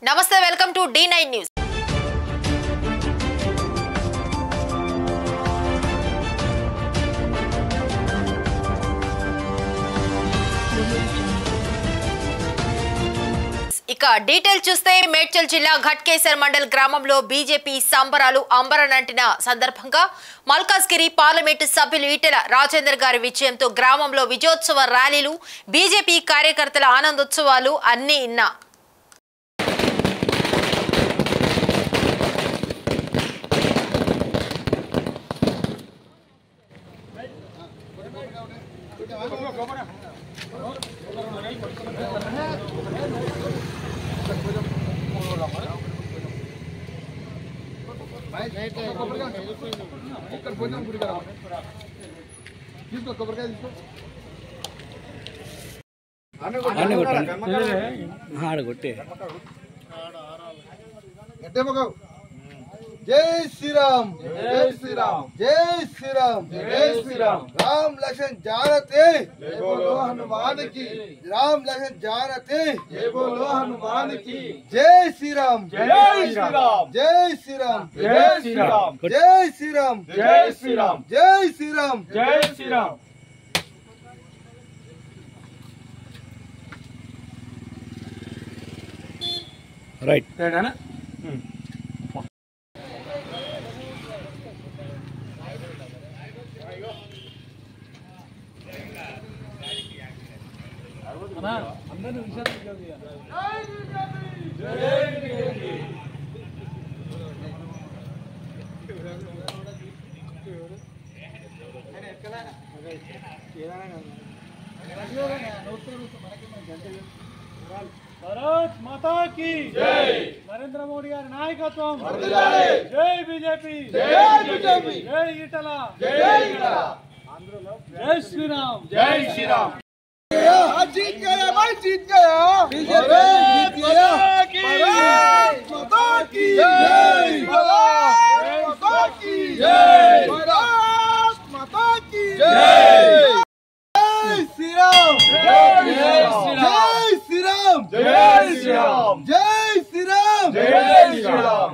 నమస్తే, welcome to D9 news. ఇక detail చూస్తే మేడ్చల్ జిల్లా ఘట్కేసర్ మండల్ గ్రామంలో బీజేపీ సంబరాలు అంబరనంటిన సందర్భంగా మల్కాజ్గిరి పార్లమెంటు సభ్యులు ఈటెల రాజేందర్ గారి విజయంతో గ్రామంలో విజయోత్సవ ర్యాలీలు, బీజేపీ కార్యకర్తల ఆనందోత్సవాలు అన్నీ ఇన్నా. जय श्री राम, जय श्री राम, जय श्री राम, जय श्री राम. राम लक्ष्मण जानते जय बोलो हनुमान की. राम लक्ष्मण जानते जय बोलो हनुमान की. जय श्री राम, जय श्री राम, जय श्री राम, जय श्री राम, जय श्री राम, जय श्री राम, जय श्री राम, जय श्री राम. రైట్ भारत माता की जय. नरेंद्र मोदी गारी नायकत्వం. जय बीजेपी, जय बीजेपी, जय ఈటల, जय ఈటల. जय श्री राम, जय श्री राम. जीत गया भाई, जीत गया. बीजेपी जीत गया. भारत माता की जय. भारत माता की जय. भारत माता की जय. जय श्री राम, जय श्री राम, जय श्री राम, जय श्री राम, जय श्री राम.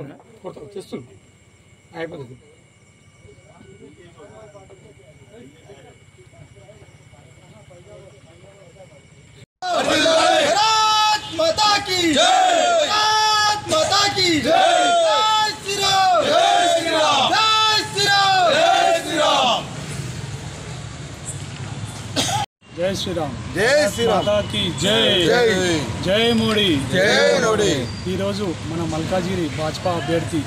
भारत माता की जय. भारत माता की जय. जय श्री राम, जय श्री राम, जय श्री राम, जय श्री राम. जय श्री राम, जय श्री राम. माता की जय. जय जय మోడీ, జై మోడీ. ఈరోజు మన మల్కాజిగిరి భాజపా అభ్యర్థి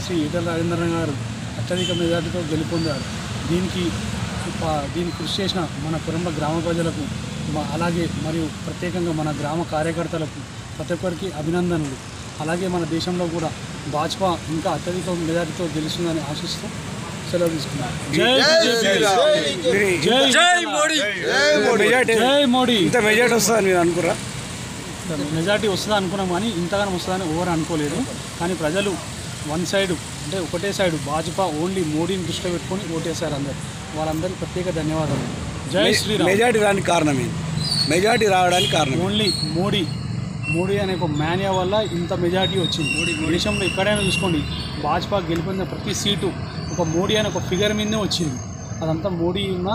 శ్రీ ఈటల రాజేంద్ర గారు అత్యధిక మెజార్టీతో గెలుపొందారు. దీనికి కృషి చేసిన మన కుటుంబ గ్రామ ప్రజలకు, అలాగే మరియు ప్రత్యేకంగా మన గ్రామ కార్యకర్తలకు ప్రతి ఒక్కరికి అభినందనలు. అలాగే మన దేశంలో కూడా భాజపా ఇంకా అత్యధిక మెజార్టీతో గెలుస్తుందని ఆశిస్తూ సెలవు తీసుకున్నాను. జై మోడీ, జై మోడీ. ఇంత మెజార్టీ వస్తుందని మీరు అనుకురా? మెజార్టీ వస్తుందా అనుకున్నాం, కానీ ఇంతగానో వస్తుందని ఎవరు అనుకోలేదు. కానీ ప్రజలు వన్ సైడ్, అంటే ఒకటే సైడ్ భాజపా ఓన్లీ మోడీని దృష్టిలో పెట్టుకొని ఓటేశారు అందరు. వాళ్ళందరికీ ప్రత్యేక ధన్యవాదాలు. జై శ్రీరామ్. మెజార్టీ రావడానికి కారణం ఏంటి? మెజార్టీ రావడానికి కారణం ఓన్లీ మోడీ అనే ఒక మేనియా వల్ల ఇంత మెజార్టీ వచ్చింది. దేశంలో ఎక్కడైనా చూసుకోండి, భాజపా గెలిపిన ప్రతి సీటు ఒక మోడీ అనే ఒక ఫిగర్ మీదనే వచ్చింది. అదంతా మోడీ ఉన్న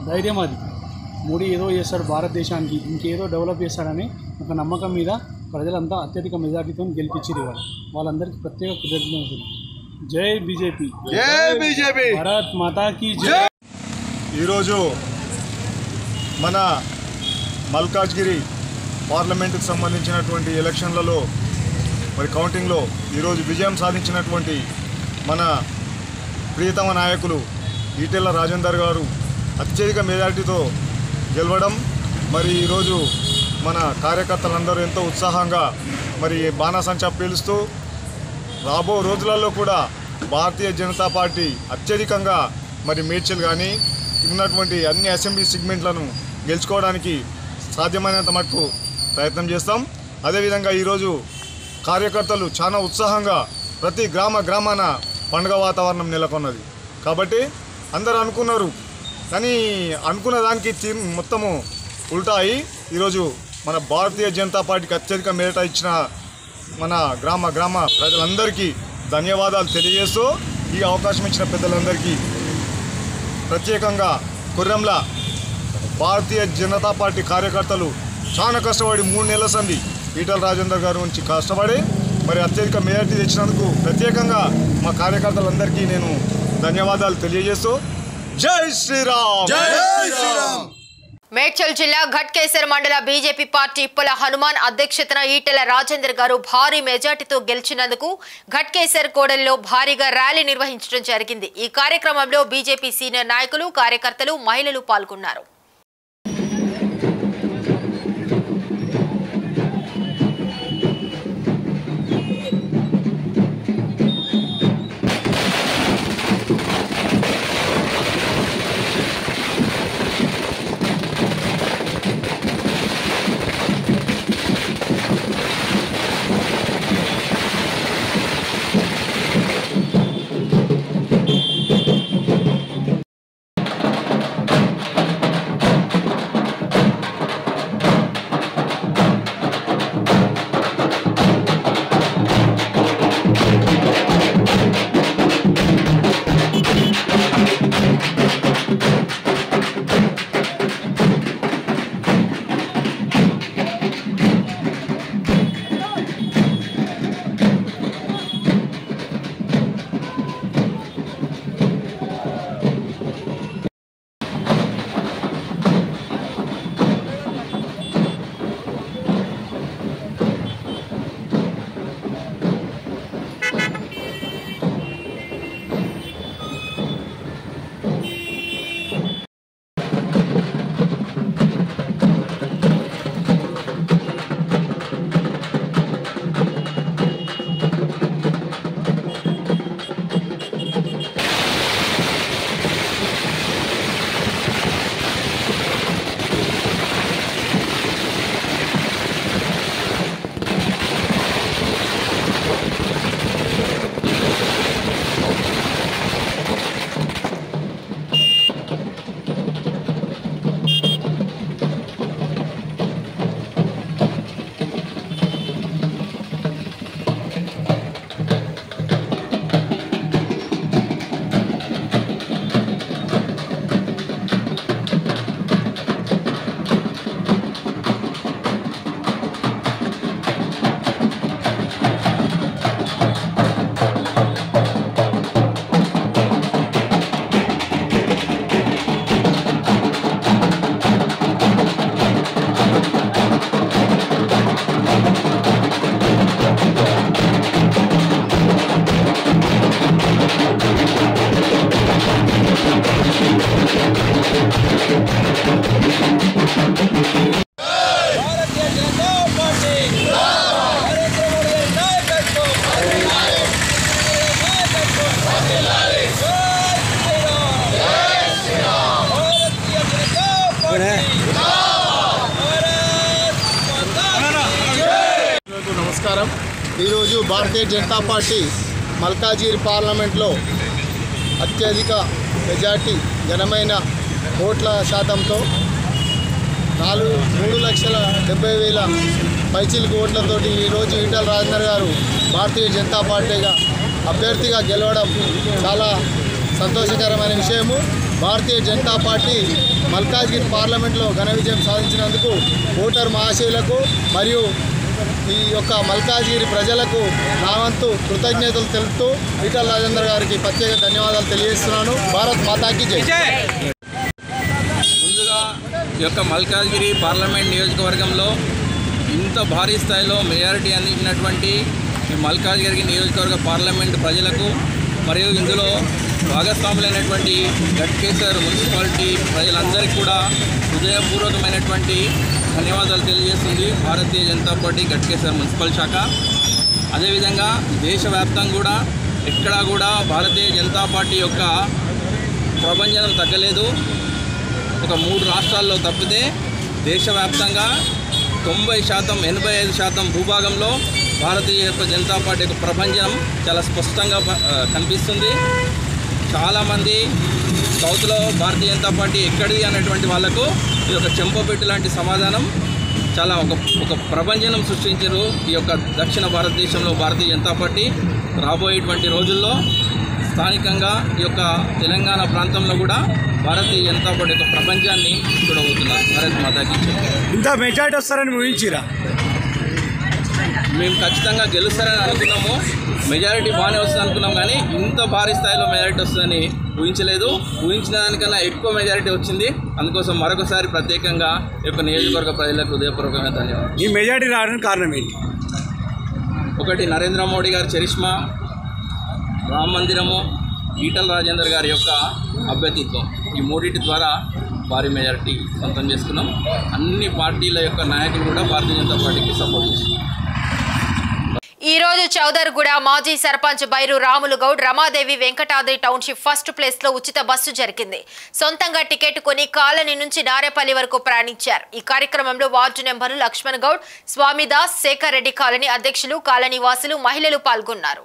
ధైర్యం. అది మోడీ ఏదో చేస్తాడు భారతదేశానికి, ఇంకేదో డెవలప్ చేస్తాడని ఒక నమ్మకం మీద ప్రజలంతా అత్యధిక మెజార్టీతో గెలిపించారు. వాళ్ళందరికీ ప్రత్యేక కృతజ్ఞతలు. జై బీజేపీ, జై బీజేపీ. భారత్ మాతా కీ జై. ఈరోజు మన మల్కాజ్గిరి పార్లమెంటుకు సంబంధించినటువంటి ఎలక్షన్లలో మరి కౌంటింగ్లో ఈరోజు విజయం సాధించినటువంటి మన ప్రియతమ నాయకులు ఈటెల రాజేందర్ గారు అత్యధిక మెజారిటీతో గెలవడం, మరి ఈరోజు మన కార్యకర్తలందరూ ఎంతో ఉత్సాహంగా మరి బాణాసంచా పీలుస్తూ రాబో రోజులలో కూడా భారతీయ జనతా పార్టీ అత్యధికంగా మరి మేడ్చల్ కానీ ఉన్నటువంటి అన్ని అసెంబ్లీ సెగ్మెంట్లను గెలుచుకోవడానికి సాధ్యమైనంత మటుకు ప్రయత్నం చేస్తాం. అదేవిధంగా ఈరోజు కార్యకర్తలు చాలా ఉత్సాహంగా ప్రతి గ్రామాన పండుగ వాతావరణం నెలకొన్నది. కాబట్టి అందరూ అనుకున్నారు, కానీ అనుకున్న దానికి మొత్తము ఉల్టా అయి ఈరోజు మన భారతీయ జనతా పార్టీకి అత్యధిక మెజారిటీ ఇచ్చిన మన గ్రామ ప్రజలందరికీ ధన్యవాదాలు తెలియజేస్తూ ఈ అవకాశం ఇచ్చిన పెద్దలందరికీ ప్రత్యేకంగా కొర్రెంల భారతీయ జనతా పార్టీ కార్యకర్తలు చాలా కష్టపడి 3 నెలల సంది ఈటల రాజేందర్ గారి నుంచి కష్టపడి మరి అత్యధిక మెజార్టీ తెచ్చినందుకు ప్రత్యేకంగా మా కార్యకర్తలందరికీ నేను ధన్యవాదాలు తెలియజేస్తూ జై శ్రీరామ్ జై శ్రీరామ్. మేడ్చల్ జిల్లా ఘట్కేసర్ మండల బీజేపీ పార్టీ ఇప్పల హనుమాన్ అధ్యక్షతన ఈటెల రాజేందర్ గారు భారీ మెజార్టీతో గెలిచినందుకు ఘట్కేసర్ కోడలిలో భారీగా ర్యాలీ నిర్వహించడం జరిగింది. ఈ కార్యక్రమంలో బీజేపీ సీనియర్ నాయకులు, కార్యకర్తలు, మహిళలు పాల్గొన్నారు. నమస్కారం. ఈరోజు భారతీయ జనతా పార్టీ మల్కాజ్గిరి పార్లమెంట్లో అత్యధిక మెజార్టీ ఘనమైన ఓట్ల శాతంతో 3,70,000 పైచిలకు ఓట్లతోటి ఈరోజు ఈటల రాజేందర్ గారు భారతీయ జనతా పార్టీగా అభ్యర్థిగా గెలవడం చాలా సంతోషకరమైన విషయము. భారతీయ జనతా పార్టీ మల్కాజ్గిరి పార్లమెంట్లో ఘన విజయం సాధించినందుకు ఓటర్ మహాశయులకు మరియు ఈ యొక్క మల్కాజ్గిరి ప్రజలకు నా వంతు కృతజ్ఞతలు తెలుపుతూ ఈటల రాజేందర్ గారికి ప్రత్యేక ధన్యవాదాలు తెలియజేస్తున్నాను. భారత్ మాతాకి జై. ముందుగా ఈ యొక్క మల్కాజ్గిరి పార్లమెంట్ నియోజకవర్గంలో ఇంత భారీ స్థాయిలో మెజారిటీ అందించినటువంటి మల్కాజ్గిరి నియోజకవర్గ పార్లమెంట్ ప్రజలకు మరియు ఇందులో భాగస్వాములైనటువంటి ఘట్కేసర్ మున్సిపాలిటీ ప్రజలందరికీ కూడా హృదయపూర్వకమైనటువంటి ధన్యవాదాలు తెలియజేస్తుంది భారతీయ జనతా పార్టీ ఘట్కేసర్ మున్సిపల్ శాఖ. అదేవిధంగా దేశవ్యాప్తంగా కూడా ఎక్కడా కూడా భారతీయ జనతా పార్టీ యొక్క ప్రభంజనం తగ్గలేదు. ఒక 3 రాష్ట్రాల్లో తప్పితే దేశవ్యాప్తంగా 90%, 85% భూభాగంలో భారతీయ జనతా పార్టీ యొక్క ప్రభంజనం చాలా స్పష్టంగా కనిపిస్తుంది. చాలామంది సౌత్లో భారతీయ జనతా పార్టీ ఎక్కడిది అన్నటువంటి వాళ్లకు ఇది ఒక చెంపపెట్టు లాంటి సమాధానం. చాలా ఒక ప్రభంజనం సృష్టించారు ఈ యొక్క దక్షిణ భారతదేశంలో భారతీయ జనతా పార్టీ. రాబోయేటువంటి రోజుల్లో స్థానికంగా ఈ యొక్క తెలంగాణ ప్రాంతంలో కూడా భారతీయ జనతా పార్టీ యొక్క ప్రపంచాన్ని చూడబోతున్నారు. భారత్ మాతాకి ఇంత మెజార్టీ వస్తారని ఊహించిరా? మేము ఖచ్చితంగా గెలుస్తారని అనుకున్నాము. మెజారిటీ బాగానే వస్తుంది అనుకున్నాం, కానీ ఇంత భారీ స్థాయిలో మెజారిటీ వస్తుందని ఊహించలేదు. ఊహించిన దానికన్నా ఎక్కువ మెజారిటీ వచ్చింది. అందుకోసం మరొకసారి ప్రత్యేకంగా ఈ యొక్క నియోజకవర్గ ప్రజలకు హృదయపూర్వకంగా ధన్యవాదాలు. ఈ మెజార్టీ రావడానికి కారణం ఏంటి? ఒకటి, నరేంద్ర మోడీ గారి చరిష్మా, రామ మందిరము, ఈటల రాజేందర్ గారి యొక్క అభ్యర్థిత్వం, ఈ మూడింటి ద్వారా భారీ మెజారిటీ సొంతం చేసుకున్నాం. అన్ని పార్టీల యొక్క నాయకులు కూడా భారతీయ జనతా పార్టీకి సపోర్ట్ చేస్తున్నారు. ఈ రోజు చౌదర్గూడ మాజీ sarpanch Bairu Ramulu Goud Ramadevi Venkatadri township first place లో ఉచిత బస్సు జరిగింది. సొంతంగా టికెట్ కొని కాలనీ నుంచి నారేపల్లి వరకు ప్రయాణించారు. ఈ కార్యక్రమంలో వార్డు నెంబర్లు లక్ష్మణ్ గౌడ్, స్వామిదాస్, శేఖర్ రెడ్డి కాలనీ అధ్యక్షులు, కాలనీ వాసులు, మహిళలు పాల్గొన్నారు.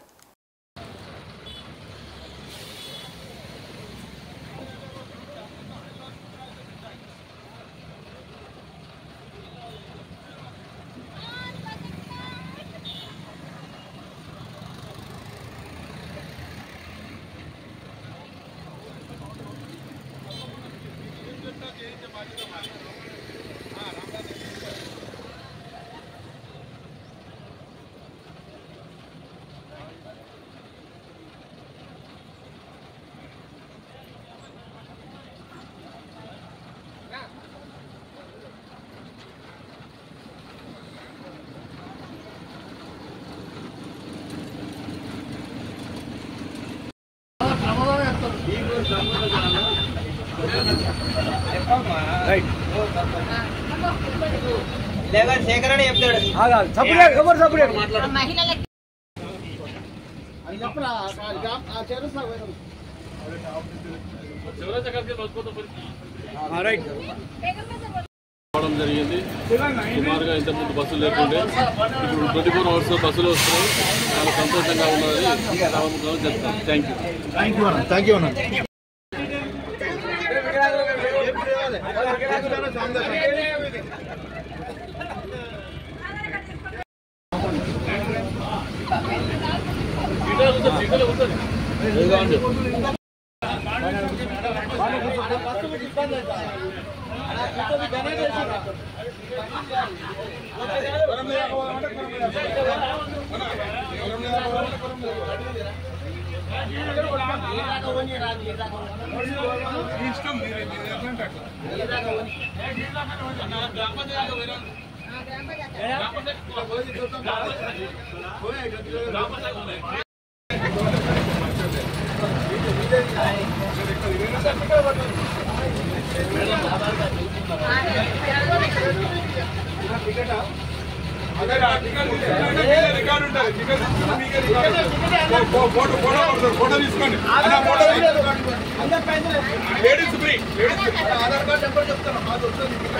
జరిగింది. సుమారుగా ఇంతకుముందు బస్సులు లేకుండే ఇప్పుడు 24 అవర్స్ బస్సులు వస్తున్నాయి. చాలా సంతోషంగా ఉన్నది. చెప్తాను. Thank you.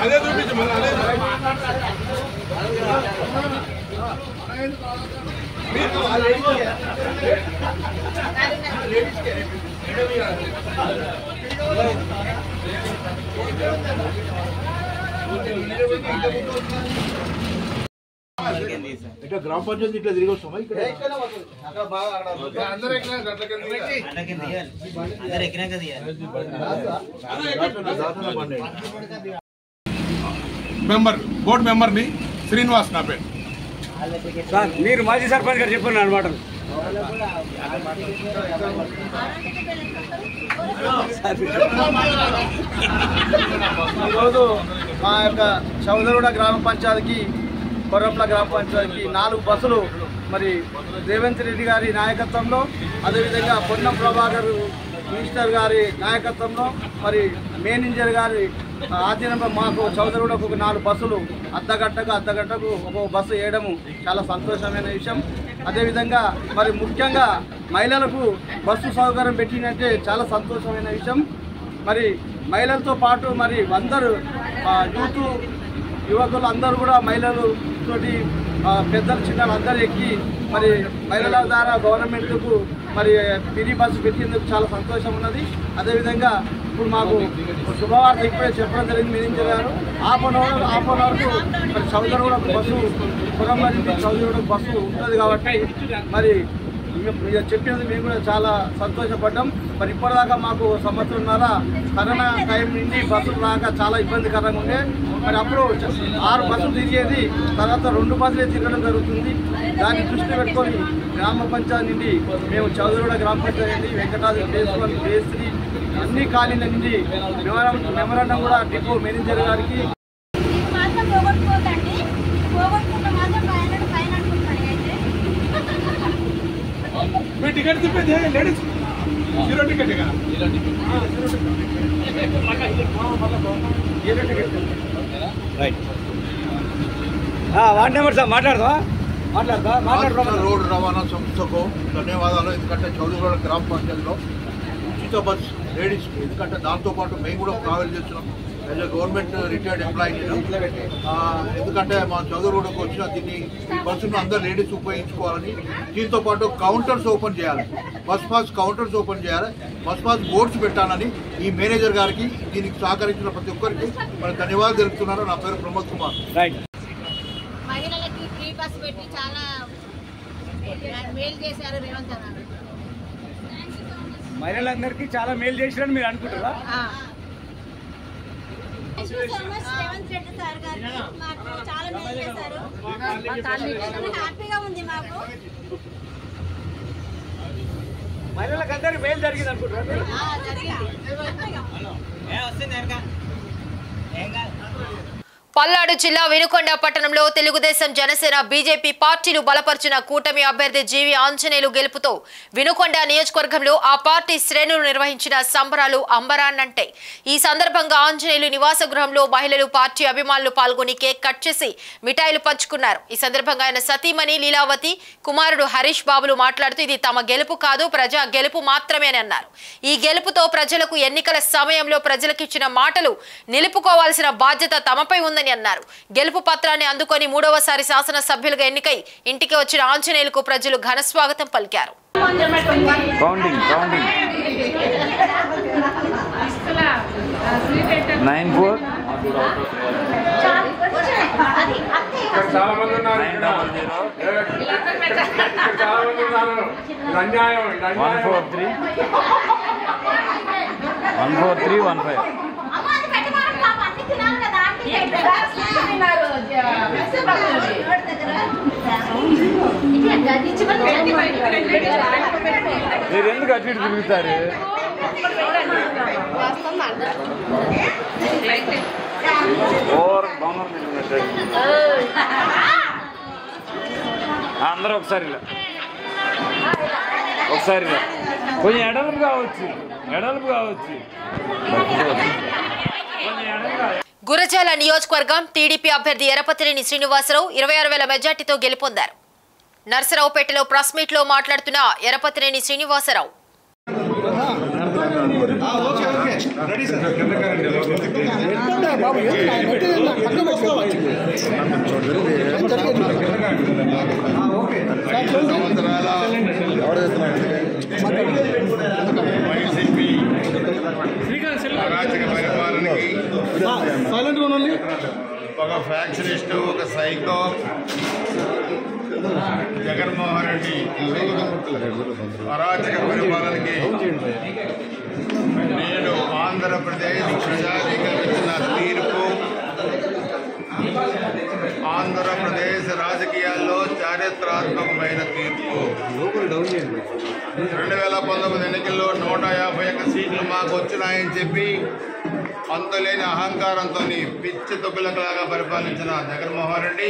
అదే చూపించు. ఇట్లా గ్రామ పంచాయతీ ఇట్లా తిరిగి వస్తామా? ఇక్కడ బోర్డు మెంబర్ని శ్రీనివాస్ నా పేరు. సార్ మీరు మాజీ సర్పంచ్ గారు చెప్పండి అనమాట. ఈరోజు మా యొక్క చౌదరుడ గ్రామ పంచాయతీకి, కొర్రప్ల గ్రామ పంచాయతీకి 4 బస్సులు మరి రేవంత్ రెడ్డి గారి నాయకత్వంలో, అదేవిధంగా పొన్నం ప్రభాకర్ మినిస్టర్ గారి నాయకత్వంలో, మరి మేనేజర్ గారి ఆధీనంలో మాకు చౌదరుడకు ఒక 4 బస్సులు అర్ధగంటకు ఒక బస్సు వేయడము చాలా సంతోషమైన విషయం. అదేవిధంగా మరి ముఖ్యంగా మహిళలకు బస్సు సౌకర్యం పెట్టినట్టే చాలా సంతోషమైన విషయం. మరి మహిళలతో పాటు మరి అందరూ యూత్ యువకులు అందరూ కూడా మహిళలతోటి పెద్దలు చిన్నలు అందరూ ఎక్కి మరి మహిళల ద్వారా గవర్నమెంట్కు మరి ఫ్రీ బస్సు పెట్టినందుకు చాలా సంతోషం ఉన్నది. అదేవిధంగా ఇప్పుడు మాకు శుభవార్త ఇప్పుడే చెప్పడం జరిగింది మేనేజర్ గారు. హాఫ్ అన్ అవర్కు మరి చౌదరిగూడ బస్సు కొరంలో నుండి చౌదరిగూడ బస్సు ఉంటుంది కాబట్టి మరి చెప్పినందుకు మేము కూడా చాలా సంతోషపడ్డాం. మరి ఇప్పటిదాకా మాకు సంవత్సరంన్నర కరోనా టైం నుండి బస్సులు రాక చాలా ఇబ్బందికరంగా ఉండే. మరి అప్పుడు 6 బస్సులు తిరిగేది, తర్వాత 2 బస్సులే తిరగడం జరుగుతుంది. దాన్ని దృష్టి పెట్టుకొని గ్రామ పంచాయతీ నుండి మేము చౌదరిగూడ గ్రామ పంచాయతీ వెంకటాద్రి కేశవల్ కేసరి అన్ని కాలనీల నుండి మెమరాండం కూడా డిపో మేనేజర్ గారికి ticket ladies zero ticket right. Ward number sir మాట్లాడదా రోడ్డు రవాణా సంస్థకు ధన్యవాదాలు. ఎందుకంటే చౌదరిగూడ గ్రామ పంచాయతీలో ఉచిత బస్ లేడీస్, ఎందుకంటే దాంతోపాటు మేము కూడా ట్రావెల్ చేస్తున్నాం. As a government retired employee నేను. ఎందుకంటే మా చదువుకు వచ్చిన దీన్ని బస్సును అందరు లేడీస్ ఉపయోగించుకోవాలని, దీంతో పాటు కౌంటర్స్ ఓపెన్ చేయాలి, బస్ పాస్ కౌంటర్స్ ఓపెన్ చేయాలి, బస్ పాస్ బోర్డ్స్ పెట్టాలని ఈ మేనేజర్ గారికి దీనికి సహకరించిన ప్రతి ఒక్కరికి మరి ధన్యవాదాలు తెలుపుతున్నాను. నా పేరు ప్రమోద్ కుమార్. మహిళలకి ఫ్రీ బస్ పెట్టి చాలా మేలు చేశారు రేవంత్ గారు. మహిళలందరికీ చాలా మేలు చేశారని మీరు అనుకుంటారా? రేవంత్ రెడ్డి సార్ గారు మాకు చాలా మేలు చేశారు. హ్యాపీగా ఉంది మాకు. మహిళలకు అందరికీ మేలు జరిగింది అనుకుంటారా? పల్నాడు జిల్లా వినుకొండ పట్టణంలో తెలుగుదేశం, జనసేన, బీజేపీ పార్టీలు బలపరిచిన కూటమి అభ్యర్థి జీవి ఆంజనేయులు గెలుపుతో వినుకొండ నియోజకవర్గంలో ఆ పార్టీ శ్రేణులు నిర్వహించిన సంబరాలు అంబరాన్నంటే. ఈ సందర్భంగా ఆంజనేయులు నివాస గృహంలో మహిళలు, పార్టీ అభిమానులు పాల్గొని కేక్ కట్ చేసి మిఠాయిలు పంచుకున్నారు. ఈ సందర్భంగా ఆయన సతీమణి లీలావతి, కుమారుడు హరీష్ బాబులు మాట్లాడుతూ ఇది తమ గెలుపు కాదు, ప్రజా గెలుపు మాత్రమే అని అన్నారు. ఈ గెలుపుతో ప్రజలకు ఎన్నికల సమయంలో ప్రజలకిచ్చిన మాటలు నిలుపుకోవాల్సిన బాధ్యత తమపై ఉందని అన్నారు. గెలుపు పత్రాన్ని అందుకొని 3వసారి శాసనసభ్యులుగా ఎన్నికై ఇంటికి వచ్చిన ఆంజనేయులకు ప్రజలు ఘన స్వాగతం పలికారు. మీరు ఎందుకు అటు ఇటు తిరుగుతారు? అందరూ ఒకసారి కొంచెం ఎడలుపు కావచ్చు. గురజాల నియోజకవర్గం టీడీపీ అభ్యర్థి ఎరపతినేని శ్రీనివాసరావు 26,000 మెజార్టీతో గెలుపొందారు. నర్సరావుపేటలో ప్రెస్ మీట్ లో మాట్లాడుతున్న ఎరపతినేని శ్రీనివాసరావు ఒక ఫ్యాక్షనిస్ట్, ఒక సైకో జగన్మోహన్ రెడ్డి అరాచక పరిపాలనకి నేను ఆంధ్రప్రదేశ్ ప్రజానీకరించిన తీర్పు, ఆంధ్రప్రదేశ్ రాజకీయాల్లో చారిత్రాత్మకమైన తీర్పు. 2019 ఎన్నికల్లో 151 సీట్లు మాకు వచ్చినాయని చెప్పి అంతులేని అహంకారంతో పిచ్చి తొక్కులలాగా పరిపాలించిన జగన్మోహన్ రెడ్డి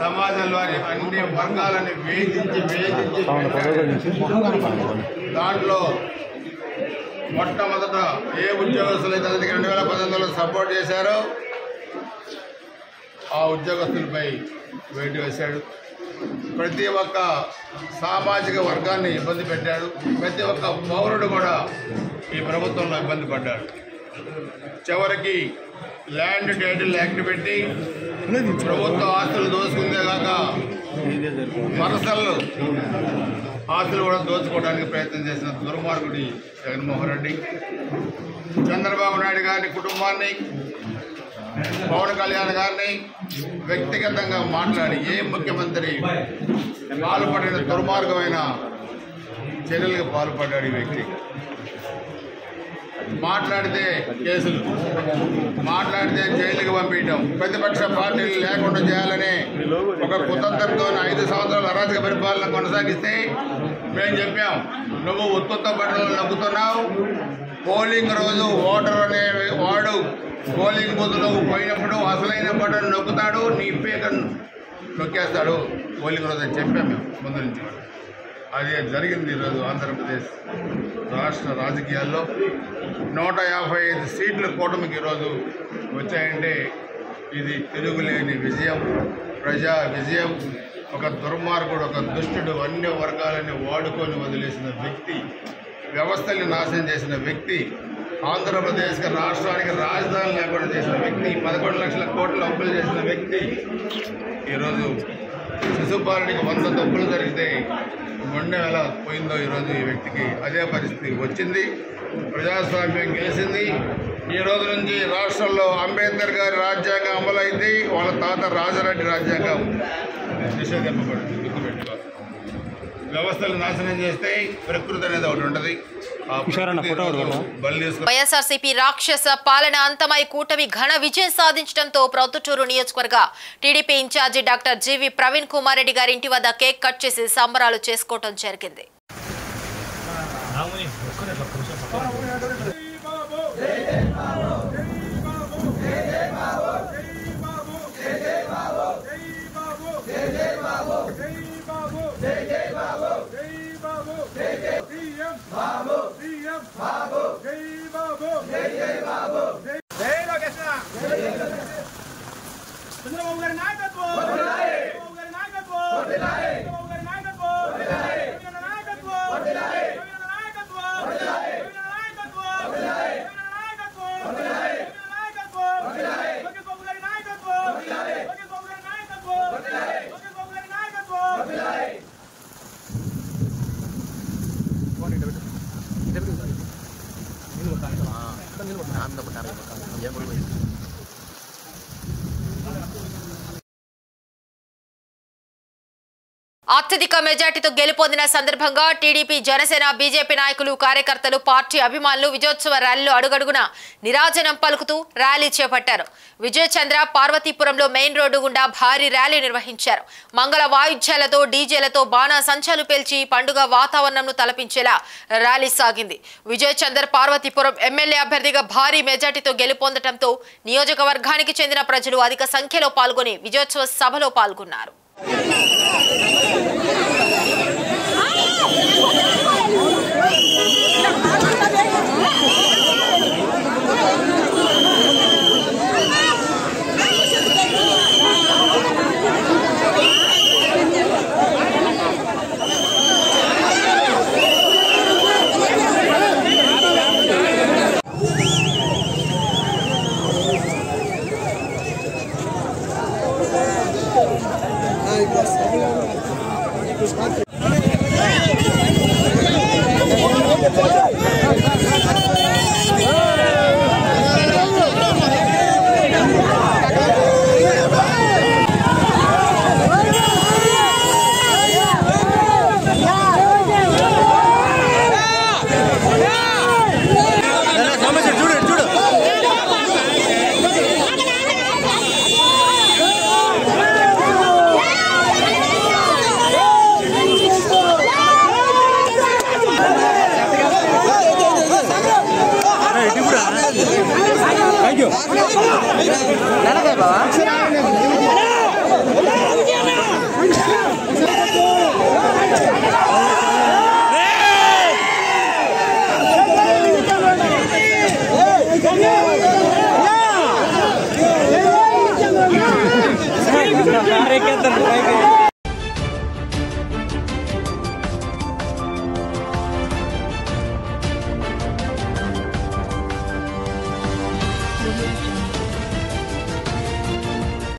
సమాజంలోని అన్ని వర్గాలని వేధించి దాంట్లో మొట్టమొదట ఏ ఉద్యోగస్తులు అయితే 2019లో సపోర్ట్ చేశారో ఆ ఉద్యోగస్తులపై వేటు వేశాడు. ప్రతి ఒక్క సామాజిక వర్గాన్ని ఇబ్బంది పెట్టాడు. ప్రతి ఒక్క పౌరుడు కూడా ఈ ప్రభుత్వంలో ఇబ్బంది పడ్డాడు. చివరికి ల్యాండ్ టైటిల్ యాక్ట్ పెట్టి ప్రభుత్వ ఆస్తులు దోసుకుందే కాక పర్సనల్ ఆస్తులు కూడా దోచుకోవడానికి ప్రయత్నం చేసిన దుర్మార్గుడి జగన్మోహన్ రెడ్డి చంద్రబాబు నాయుడు గారి కుటుంబాన్ని పవన్ కళ్యాణ్ గారిని వ్యక్తిగతంగా మాట్లాడి ఏ ముఖ్యమంత్రి పాల్పడిన దుర్మార్గమైన చర్యలకు పాల్పడ్డాడు ఈ వ్యక్తి. మాట్లాడితే కేసులు, మాట్లాడితే జైలుకి పంపించడం, ప్రతిపక్ష పార్టీలు లేకుండా చేయాలనే ఒక కుతంత్రంతో 5 సంవత్సరాల అరాచక పరిపాలన కొనసాగిస్తే మేము చెప్పాం, నువ్వు ఉత్తుత్త బట్టలు నొక్కుతున్నావు. పోలింగ్ రోజు ఓటర్ అనే వాడు పోలింగ్ బూత్లో పోయినప్పుడు అసలైన బటన్ నొక్కుతాడు, నీ పేకను నొక్కేస్తాడు పోలింగ్ రోజు అని చెప్పాం మేము ముందు నుంచి. అది జరిగింది. ఈరోజు ఆంధ్రప్రదేశ్ రాష్ట్ర రాజకీయాల్లో 155 సీట్ల కూటమికి ఈరోజు వచ్చాయంటే ఇది తిరుగులేని విజయం, ప్రజా విజయం. ఒక దుర్మార్గుడు, ఒక దుష్టుడు అన్ని వర్గాలని వాడుకొని వదిలేసిన వ్యక్తి, వ్యవస్థల్ని నాశనం చేసిన వ్యక్తి, ఆంధ్రప్రదేశ్కి రాష్ట్రానికి రాజధాని లేకుండా చేసిన వ్యక్తి, 11 లక్షల కోట్ల అప్పులు చేసిన వ్యక్తి. ఈరోజు శిశుపాలుడికి 100 తప్పులు జరిగితే మొండె ఎలా పోయిందో ఈరోజు ఈ వ్యక్తికి అదే పరిస్థితి వచ్చింది. ప్రజాస్వామ్యం గెలిచింది. ఈ రోజు నుంచి రాష్ట్రంలో అంబేద్కర్ గారి రాజ్యాంగం అమలైంది. వాళ్ళ తాత రాజారెడ్డి రాజ్యాంగం నిషేధింపబడింది. గుర్తుపెట్టుకో, వ్యవస్థలు నాశనం చేస్తే ప్రకృతి అనేది ఒకటి ఉంటుంది. వైఎస్ఆర్సీపీ రాక్షస పాలన అంతమై కూటమి ఘన విజయం సాధించడంతో ప్రొద్దుటూరు నియోజకవర్గ టీడీపీ ఇన్ఛార్జి డాక్టర్ జీవి ప్రవీణ్ కుమార్ రెడ్డి గారి ఇంటి వద్ద కేక్ కట్ చేసి సంబరాలు చేసుకోవడం జరిగింది. చంద్రబాబు గారి నాయకత్వం, చంద్రబాబు గారి నాయకత్వం, చంద్రబాబు గారి నాయకత్వం, అత్యధిక మెజార్టీతో గెలుపొందిన సందర్భంగా టీడీపీ, జనసేన, బీజేపీ నాయకులు, కార్యకర్తలు, పార్టీ అభిమానులు విజయోత్సవ ర్యాలీలో అడుగడుగున నిరాజనం పలుకుతూ ర్యాలీ చేపట్టారు. విజయచంద్ర పార్వతీపురంలో మెయిన్ రోడ్డు గుండా భారీ ర్యాలీ నిర్వహించారు. మంగళ వాయిద్యాలతో, డీజేలతో బాణా సంచాలు పేల్చి పండుగ వాతావరణంను తలపించేలా ర్యాలీ సాగింది. విజయచంద్ర పార్వతీపురం ఎమ్మెల్యే అభ్యర్థిగా భారీ మెజార్టీతో గెలుపొందడంతో నియోజకవర్గానికి చెందిన ప్రజలు అధిక సంఖ్యలో పాల్గొని విజయోత్సవ సభలో పాల్గొన్నారు. Gracias.